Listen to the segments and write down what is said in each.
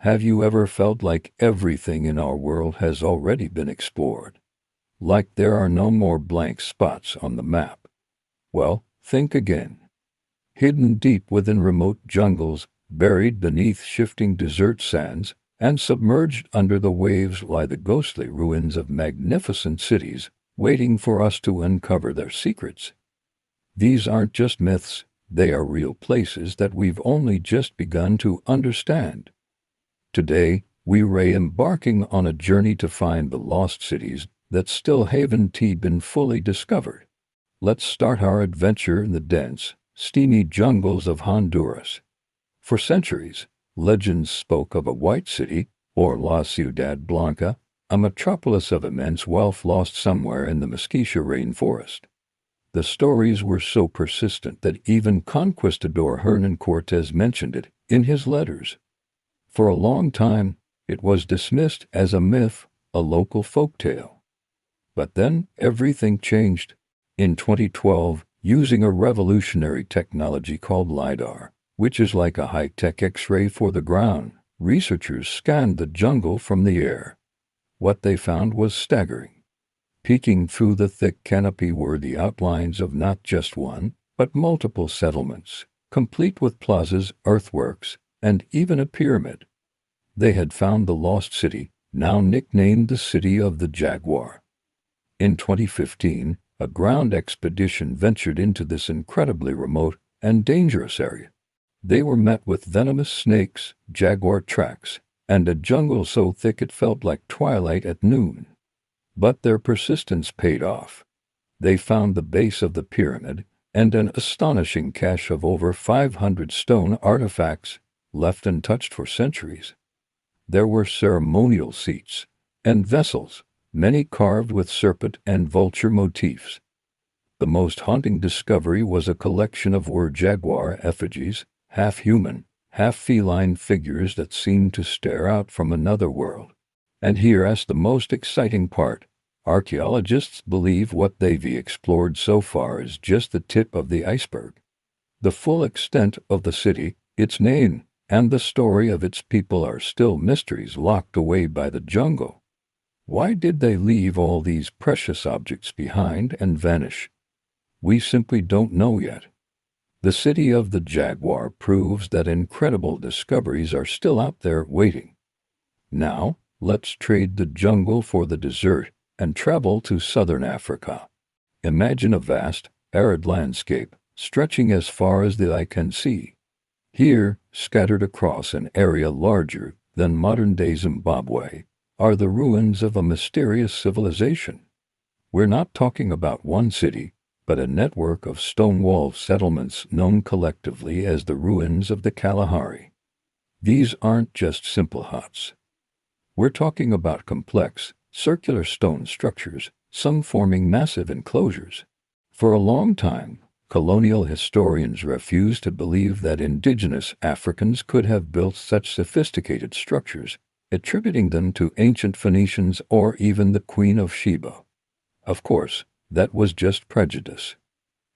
Have you ever felt like everything in our world has already been explored? Like there are no more blank spots on the map? Well, think again. Hidden deep within remote jungles, buried beneath shifting desert sands, and submerged under the waves lie the ghostly ruins of magnificent cities, waiting for us to uncover their secrets. These aren't just myths, they are real places that we've only just begun to understand. Today, we are embarking on a journey to find the lost cities that still haven't been fully discovered. Let's start our adventure in the dense, steamy jungles of Honduras. For centuries, legends spoke of a white city, or La Ciudad Blanca, a metropolis of immense wealth lost somewhere in the Mesquite rainforest. The stories were so persistent that even conquistador Hernan Cortes mentioned it in his letters. For a long time, it was dismissed as a myth, a local folktale. But then everything changed. In 2012, using a revolutionary technology called LiDAR, which is like a high-tech X-ray for the ground, researchers scanned the jungle from the air. What they found was staggering. Peeking through the thick canopy were the outlines of not just one, but multiple settlements, complete with plazas, earthworks, and even a pyramid. They had found the lost city, now nicknamed the City of the Jaguar. In 2015, a ground expedition ventured into this incredibly remote and dangerous area. They were met with venomous snakes, jaguar tracks, and a jungle so thick it felt like twilight at noon. But their persistence paid off. They found the base of the pyramid and an astonishing cache of over 500 stone artifacts left untouched for centuries. There were ceremonial seats and vessels, many carved with serpent and vulture motifs. The most haunting discovery was a collection of jaguar effigies, half-human, half-feline figures that seemed to stare out from another world. And here's the most exciting part. Archaeologists believe what they've explored so far is just the tip of the iceberg. The full extent of the city, its name, and the story of its people are still mysteries locked away by the jungle. Why did they leave all these precious objects behind and vanish? We simply don't know yet. The City of the Jaguar proves that incredible discoveries are still out there waiting. Now, let's trade the jungle for the desert and travel to southern Africa. Imagine a vast, arid landscape stretching as far as the eye can see. Here, scattered across an area larger than modern-day Zimbabwe, are the ruins of a mysterious civilization. We're not talking about one city, but a network of stone-walled settlements known collectively as the ruins of the Kalahari. These aren't just simple huts. We're talking about complex, circular stone structures, some forming massive enclosures. For a long time, colonial historians refused to believe that indigenous Africans could have built such sophisticated structures, attributing them to ancient Phoenicians or even the Queen of Sheba. Of course, that was just prejudice.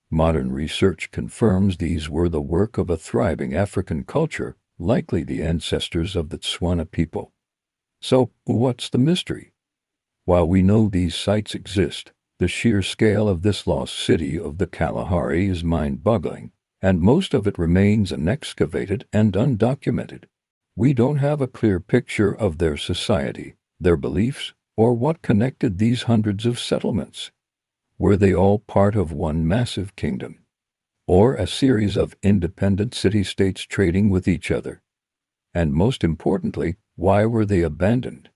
Modern research confirms these were the work of a thriving African culture, likely the ancestors of the Tswana people. So, what's the mystery? While we know these sites exist, the sheer scale of this lost city of the Kalahari is mind-boggling, and most of it remains unexcavated and undocumented. We don't have a clear picture of their society, their beliefs, or what connected these hundreds of settlements. Were they all part of one massive kingdom? Or a series of independent city-states trading with each other? And most importantly, why were they abandoned?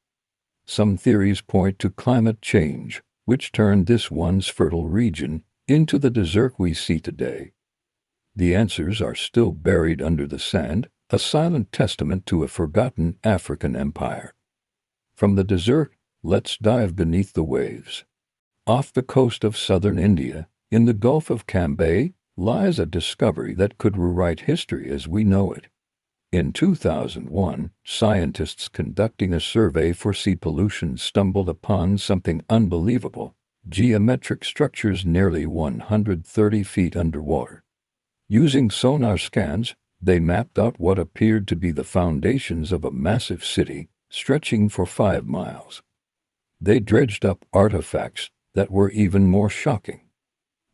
Some theories point to climate change, which turned this once fertile region into the desert we see today. The answers are still buried under the sand, a silent testament to a forgotten African empire. From the desert, let's dive beneath the waves. Off the coast of southern India, in the Gulf of Cambay, lies a discovery that could rewrite history as we know it. In 2001, scientists conducting a survey for sea pollution stumbled upon something unbelievable: geometric structures nearly 130 feet underwater. Using sonar scans, They mapped out what appeared to be the foundations of a massive city stretching for 5 miles. They dredged up artifacts that were even more shocking.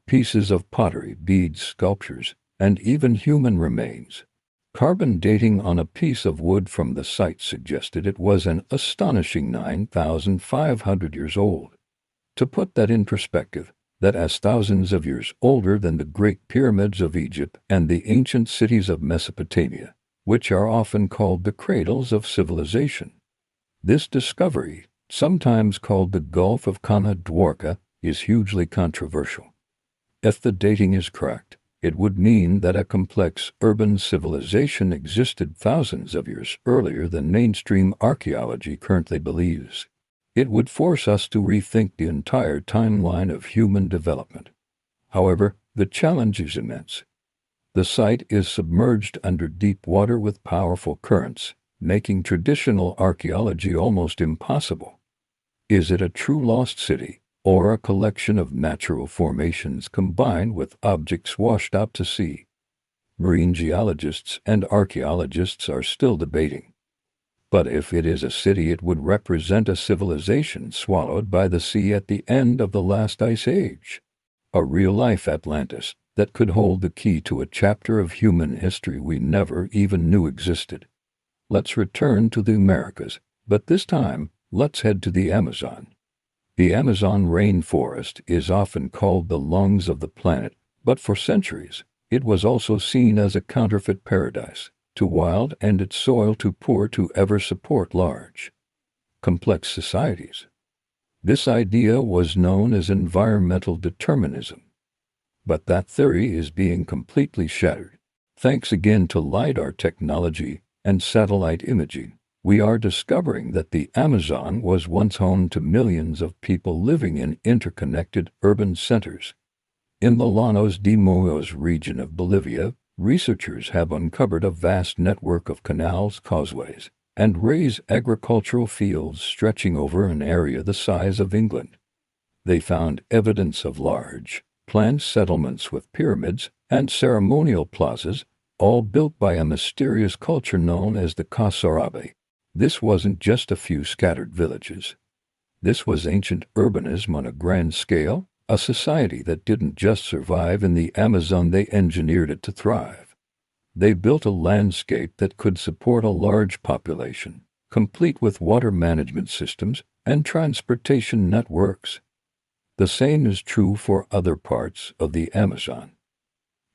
Pieces of pottery, beads, sculptures, and even human remains. Carbon dating on a piece of wood from the site suggested it was an astonishing 9,500 years old. To put that in perspective, that is thousands of years older than the Great Pyramids of Egypt and the ancient cities of Mesopotamia, which are often called the cradles of civilization. This discovery, sometimes called the Gulf of Dwarka, is hugely controversial. If the dating is correct, it would mean that a complex urban civilization existed thousands of years earlier than mainstream archaeology currently believes. It would force us to rethink the entire timeline of human development. However, the challenge is immense. The site is submerged under deep water with powerful currents, making traditional archaeology almost impossible. Is it a true lost city, or a collection of natural formations combined with objects washed out to sea? Marine geologists and archaeologists are still debating. But if it is a city, it would represent a civilization swallowed by the sea at the end of the last ice age. A real-life Atlantis that could hold the key to a chapter of human history we never even knew existed. Let's return to the Americas, but this time, let's head to the Amazon. The Amazon rainforest is often called the lungs of the planet, but for centuries, it was also seen as a counterfeit paradise, too wild and its soil too poor to ever support large, complex societies. This idea was known as environmental determinism. But that theory is being completely shattered. Thanks again to LiDAR technology and satellite imaging, we are discovering that the Amazon was once home to millions of people living in interconnected urban centers. In the Llanos de Moyos region of Bolivia, researchers have uncovered a vast network of canals, causeways, and raised agricultural fields stretching over an area the size of England. They found evidence of large, planned settlements with pyramids and ceremonial plazas, all built by a mysterious culture known as the Kasarabe. This wasn't just a few scattered villages. This was ancient urbanism on a grand scale, a society that didn't just survive in the Amazon, they engineered it to thrive. They built a landscape that could support a large population, complete with water management systems and transportation networks. The same is true for other parts of the Amazon.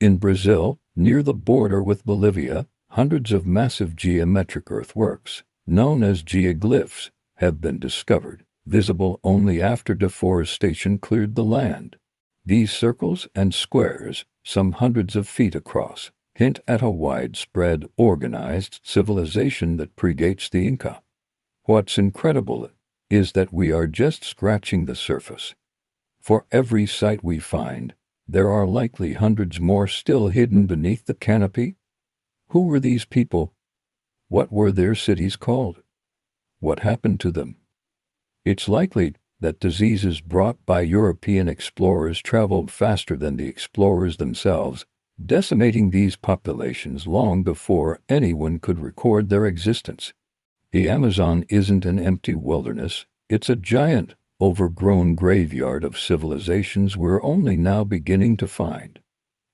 In Brazil, near the border with Bolivia, hundreds of massive geometric earthworks, known as geoglyphs, have been discovered, visible only after deforestation cleared the land. These circles and squares, some hundreds of feet across, hint at a widespread, organized civilization that predates the Inca. What's incredible is that we are just scratching the surface. For every site we find, there are likely hundreds more still hidden beneath the canopy. Who were these people? What were their cities called? What happened to them? It's likely that diseases brought by European explorers traveled faster than the explorers themselves, decimating these populations long before anyone could record their existence. The Amazon isn't an empty wilderness, it's a giant, overgrown graveyard of civilizations we're only now beginning to find.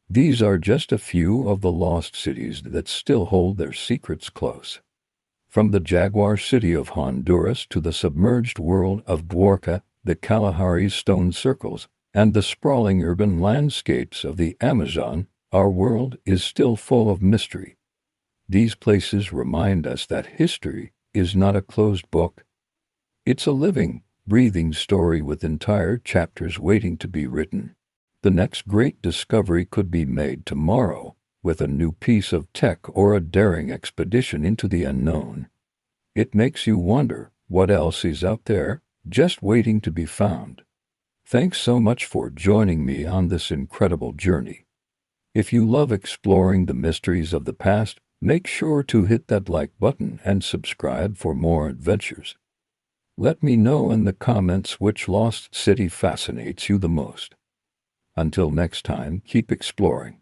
These are just a few of the lost cities that still hold their secrets close. From the jaguar city of Honduras to the submerged world of Dwarka, the Kalahari's stone circles, and the sprawling urban landscapes of the Amazon, our world is still full of mystery. These places remind us that history is not a closed book. It's a living, breathing story with entire chapters waiting to be written. The next great discovery could be made tomorrow, with a new piece of tech or a daring expedition into the unknown. It makes you wonder what else is out there, just waiting to be found. Thanks so much for joining me on this incredible journey. If you love exploring the mysteries of the past, make sure to hit that like button and subscribe for more adventures. Let me know in the comments which lost city fascinates you the most. Until next time, keep exploring.